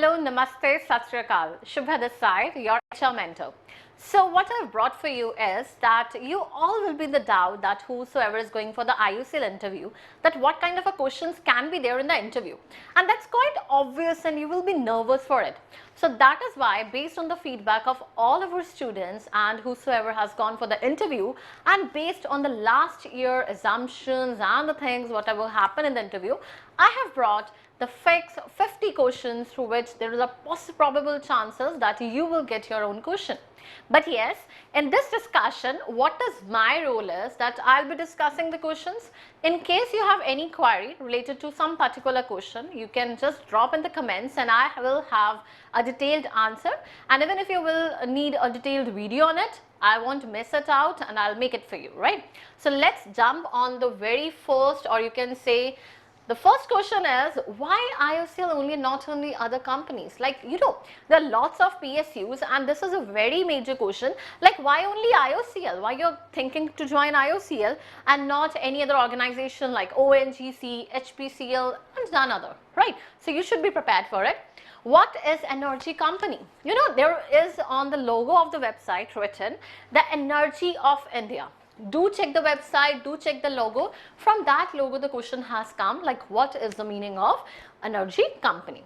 Hello, Namaste, Sat Sri Akal, Shubha this side, your HR mentor. So what I've brought for you is that you all will be in the doubt that whosoever is going for the IOCL interview, that what kind of a questions can be there in the interview. And that's quite obvious and you will be nervous for it. So that is why, based on the feedback of all of our students and whosoever has gone for the interview, and based on the last year assumptions and the things whatever happened in the interview, I have brought the fixed 50 questions through which there is a probable chances that you will get your own question. But yes, in this discussion, what is my role is that I'll be discussing the questions. In case you have any query related to some particular question, you can just drop in the comments and I will have a detailed answer. And even if you will need a detailed video on it, I won't miss it out and I'll make it for you, right? So let's jump on the very first, or you can say, the first question is, why IOCL only, not only other companies? Like, there are lots of PSUs and this is a very major question. Like, why only IOCL? Why you're thinking to join IOCL and not any other organization like ONGC, HPCL and none other, right? So you should be prepared for it. What is energy company? There is on the logo of the website written, the Energy of India. Do check the website, do check the logo. From that logo, the question has come, like, what is the meaning of energy company?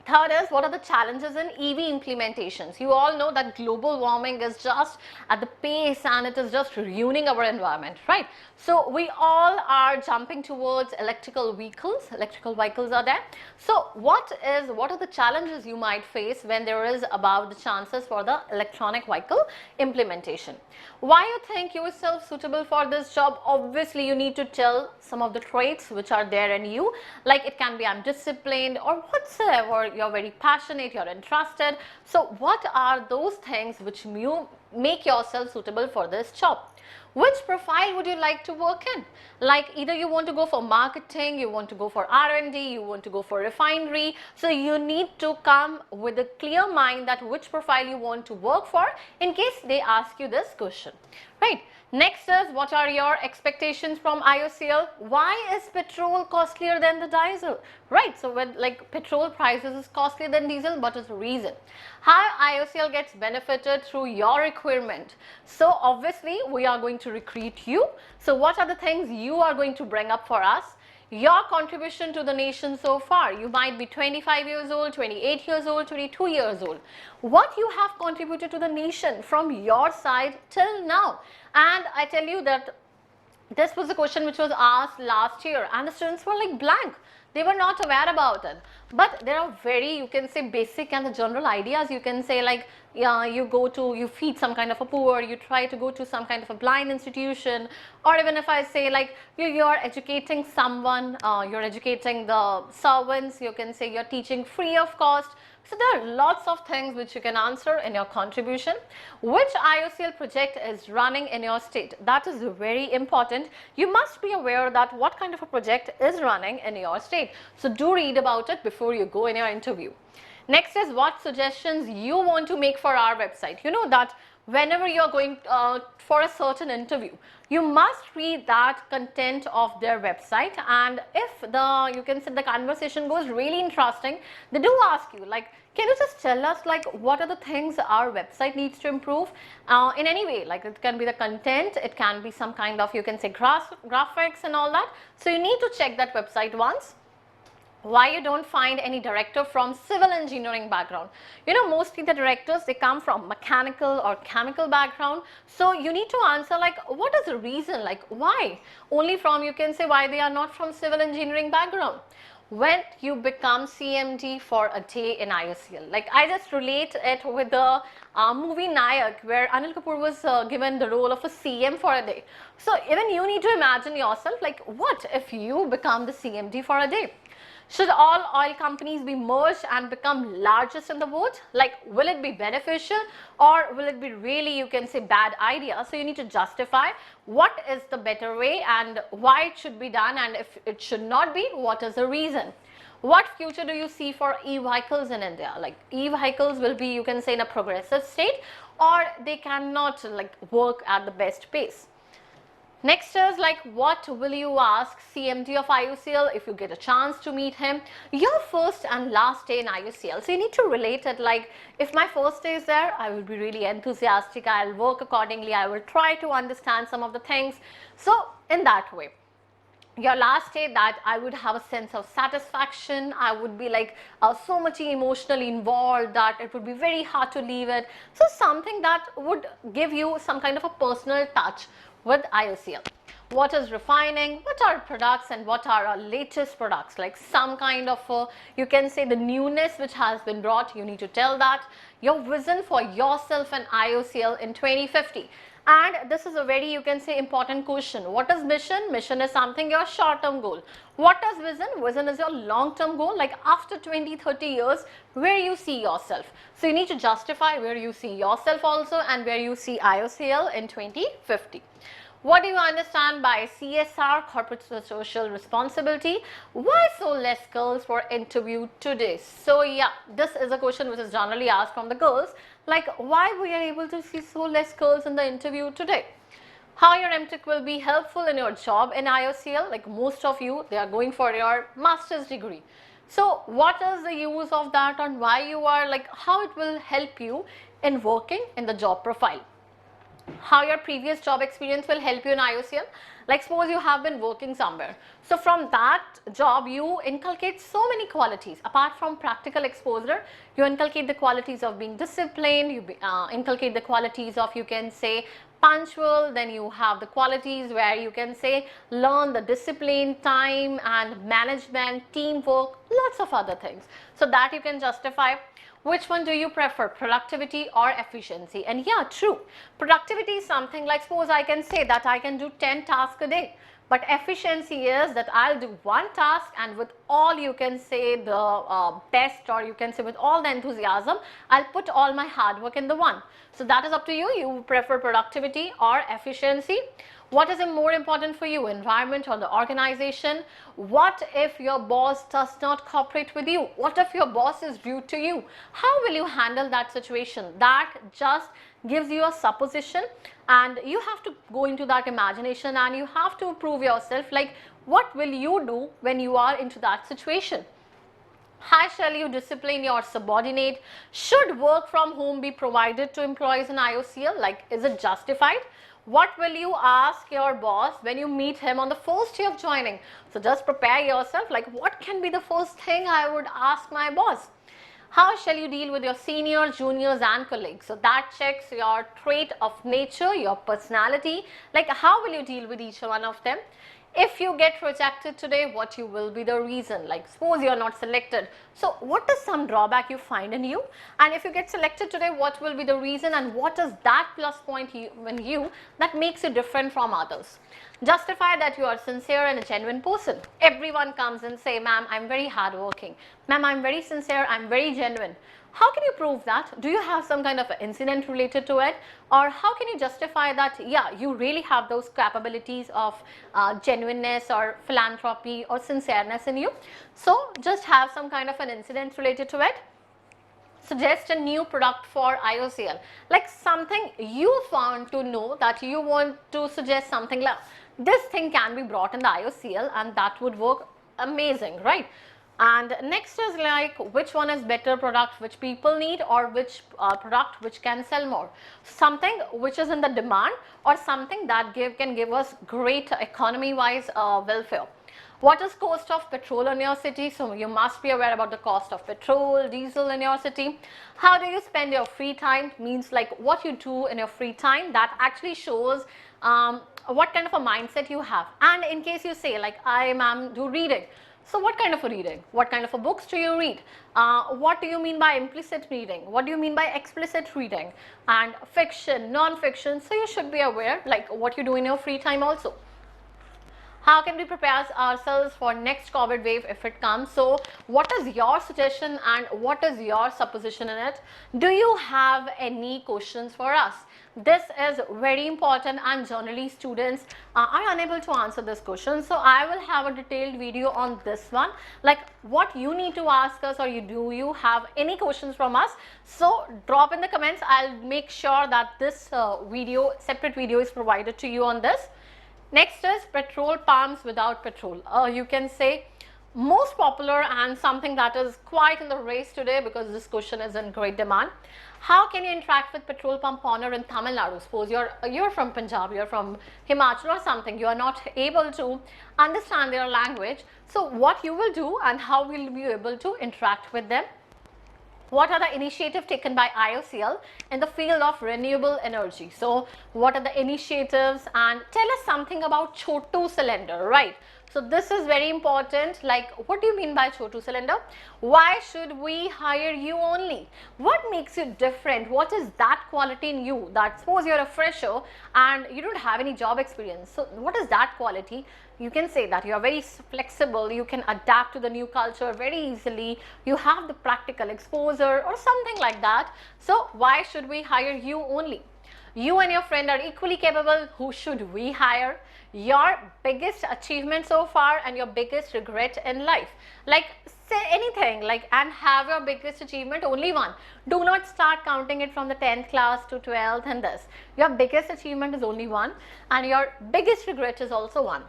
Third is, what are the challenges in EV implementations? You all know that global warming is just at the pace and it is just ruining our environment, right? So we all are jumping towards electrical vehicles. Electrical vehicles are there. So what are the challenges you might face when there is about the chances for the electronic vehicle implementation? Why you think yourself suitable for this job? Obviously, you need to tell some of the traits which are there in you. Like, it can be I'm disciplined or whatsoever. You're very passionate, you're interested. So what are those things which make yourself suitable for this job? Which profile would you like to work in? Like, either you want to go for marketing, you want to go for R&D, you want to go for refinery. So you need to come with a clear mind that which profile you want to work for in case they ask you this question, right? Next is, what are your expectations from IOCL? Why is petrol costlier than the diesel? Right, so when like petrol prices is costlier than diesel, what is the reason? How IOCL gets benefited through your requirement? So obviously we are going to recruit you. So what are the things you are going to bring up for us? Your contribution to the nation so far. You might be 25 years old, 28 years old, 22 years old. What you have contributed to the nation from your side till now. And I tell you that this was a question which was asked last year and the students were like blank. They were not aware about it. But there are very, you can say, basic and the general ideas. You can say, like, yeah, you feed some kind of a poor, you try to go to some kind of a blind institution, or even if I say, like, you're educating someone, you're educating the servants, you can say you're teaching free of cost. So there are lots of things which you can answer in your contribution. Which IOCL project is running in your state? That is very important. You must be aware that what kind of a project is running in your state. So do read about it before you go in your interview. Next is, what suggestions you want to make for our website. You know that whenever you are going for a certain interview, you must read that content of their website, and if you can say the conversation goes really interesting, they do ask you, like, can you just tell us, like, what are the things our website needs to improve in any way? Like, it can be the content, it can be some kind of, you can say, graphics and all that. So you need to check that website once. Why you don't find any director from civil engineering background? Mostly the directors, they come from mechanical or chemical background. So you need to answer, like, what is the reason? Like, why? Only from, you can say, why they are not from civil engineering background. When you become CMD for a day in IOCL, like, I just relate it with the movie Nayak, where Anil Kapoor was given the role of a CM for a day. So even you need to imagine yourself, like, what if you become the CMD for a day? Should all oil companies be merged and become largest in the world? Like, will it be beneficial or will it be really, you can say, bad idea? So you need to justify what is the better way and why it should be done, and if it should not be, what is the reason? What future do you see for e-vehicles in India? Like, e-vehicles will be, you can say, in a progressive state, or they cannot, like, work at the best pace. Next is like, what will you ask CMD of IOCL if you get a chance to meet him? Your first and last day in IOCL. So you need to relate it like, if my first day is there, I will be really enthusiastic, I'll work accordingly, I will try to understand some of the things. So in that way. Your last day, that I would have a sense of satisfaction, I would be like so much emotionally involved that it would be very hard to leave it. So something that would give you some kind of a personal touch with IOCL. What is refining, what are products, and what are our latest products, like some kind of you can say the newness which has been brought, you need to tell that. Your vision for yourself and IOCL in 2050. And this is a very, you can say, important question. What is mission? Mission is something your short-term goal. What is vision? Vision is your long-term goal, like after 20-30 years, where you see yourself. So you need to justify where you see yourself also and where you see IOCL in 2050. What do you understand by CSR, corporate social responsibility? Why so less girls were interviewed today? So yeah, this is a question which is generally asked from the girls, like why we are able to see so less girls in the interview today? How your MTech will be helpful in your job in IOCL, like most of you, they are going for your master's degree. So what is the use of that and why you are like, how it will help you in working in the job profile? How your previous job experience will help you in IOCL. Like suppose you have been working somewhere. So from that job you inculcate so many qualities. Apart from practical exposure, you inculcate the qualities of being disciplined, you inculcate the qualities of, you can say, punctual, then you have the qualities where you can say learn the discipline, time and management, teamwork, lots of other things. So that you can justify. Which one do you prefer, productivity or efficiency? And yeah, true, productivity is something like, suppose I can say that I can do 10 tasks a day, but efficiency is that I'll do one task and with all, you can say, the best, or you can say with all the enthusiasm, I'll put all my hard work in the one. So that is up to you. You prefer productivity or efficiency. What is more important for you, environment or the organization? What if your boss does not cooperate with you? What if your boss is rude to you? How will you handle that situation? That just gives you a supposition and you have to go into that imagination and you have to prove yourself, like what will you do when you are into that situation? How shall you discipline your subordinate? Should work from home be provided to employees in IOCL? Like, is it justified? What will you ask your boss when you meet him on the first day of joining? So just prepare yourself, like what can be the first thing I would ask my boss? How shall you deal with your seniors, juniors and colleagues? So that checks your trait of nature, your personality, like how will you deal with each one of them? If you get rejected today, what you will be the reason? Like suppose you are not selected. So what is some drawback you find in you? And if you get selected today, what will be the reason and what is that plus point in you that makes you different from others? Justify that you are sincere and a genuine person. Everyone comes and say, ma'am, I'm very hardworking. Ma'am, I'm very sincere, I'm very genuine. How can you prove that? Do you have some kind of incident related to it? Or how can you justify that, yeah, you really have those capabilities of genuineness or philanthropy or sincereness in you? So just have some kind of an incident related to it. Suggest a new product for IOCL, like something you found to know that you want to suggest something like this thing can be brought in the IOCL and that would work amazing, right? And next is like which one is better product which people need or which product which can sell more. Something which is in the demand or something that can give us great economy wise welfare. What is cost of petrol in your city? So you must be aware about the cost of petrol, diesel in your city. How do you spend your free time? Means like what you do in your free time, that actually shows what kind of a mindset you have. And in case you say like I ma'am do reading. So what kind of a reading? What kind of a books do you read? What do you mean by implicit reading? What do you mean by explicit reading? And fiction, non-fiction. So you should be aware like what you do in your free time also. How can we prepare ourselves for next COVID wave if it comes? So what is your suggestion and what is your supposition in it? Do you have any questions for us? This is very important and generally students are unable to answer this question. So I will have a detailed video on this one, like what you need to ask us or do you have any questions from us? So drop in the comments. I'll make sure that this separate video is provided to you on this. Next is petrol pumps without petrol. You can say most popular and something that is quite in the race today because this question is in great demand. How can you interact with petrol pump owner in Tamil Nadu? Suppose you're from Punjab, you're from Himachal or something, you are not able to understand their language. So what you will do and how will you be able to interact with them? What are the initiatives taken by IOCL in the field of renewable energy? So what are the initiatives, and tell us something about Chotu cylinder, right? So this is very important. Like, what do you mean by Chotu cylinder? Why should we hire you only? What makes you different? What is that quality in you that, suppose you're a fresher and you don't have any job experience. So what is that quality? You can say that you are very flexible, you can adapt to the new culture very easily, you have the practical exposure or something like that. So why should we hire you only? You and your friend are equally capable. Who should we hire? Your biggest achievement so far and your biggest regret in life. Like, say anything, like, and have your biggest achievement only one. Do not start counting it from the 10th class to 12th and this. Your biggest achievement is only one and your biggest regret is also one.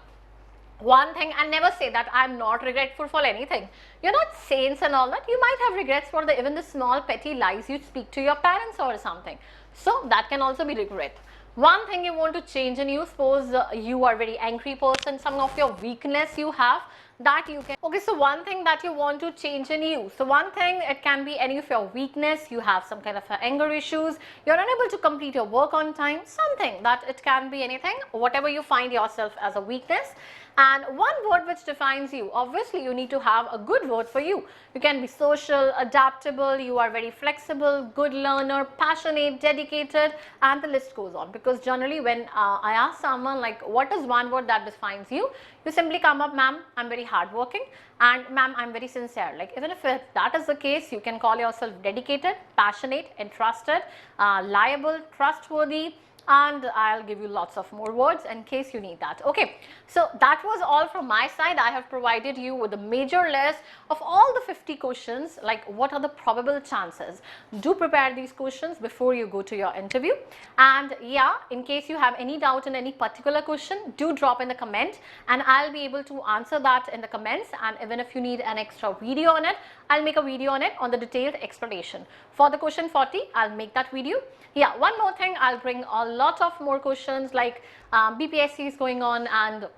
One thing, and never say that I'm not regretful for anything. You're not saints and all that. You might have regrets for even the small petty lies you speak to your parents or something. So that can also be regret. One thing you want to change in you, suppose you are a very angry person, some of your weakness you have, that you can, okay, so one thing that you want to change in you. So one thing, it can be any of your weakness, you have some kind of anger issues, you're unable to complete your work on time, something that it can be anything, whatever you find yourself as a weakness. And one word which defines you, obviously you need to have a good word for you. You can be social, adaptable, you are very flexible, good learner, passionate, dedicated, and the list goes on. Because generally when I ask someone like, what is one word that defines you? You simply come up, ma'am, I'm very hardworking, and ma'am, I'm very sincere. Like, even if that is the case, you can call yourself dedicated, passionate, entrusted, liable, trustworthy, and I'll give you lots of more words in case you need that. Okay, so that was all from my side. I have provided you with a major list of all the 50 questions, like what are the probable chances. Do prepare these questions before you go to your interview. And yeah, in case you have any doubt in any particular question, do drop in the comment and I'll be able to answer that in the comments. And even if you need an extra video on it, I'll make a video on it on the detailed explanation. For the question 40, I'll make that video. Yeah, one more thing, I'll bring a lot of more questions like BPSC is going on and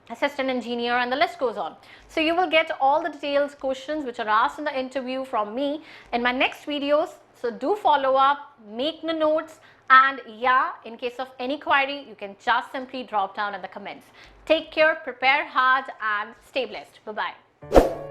assistant engineer and the list goes on. So you will get all the detailed questions which are asked in the interview from me in my next videos. So do follow up, make the notes, and yeah, in case of any query, you can just simply drop down in the comments. Take care, prepare hard, and stay blessed. Bye-bye.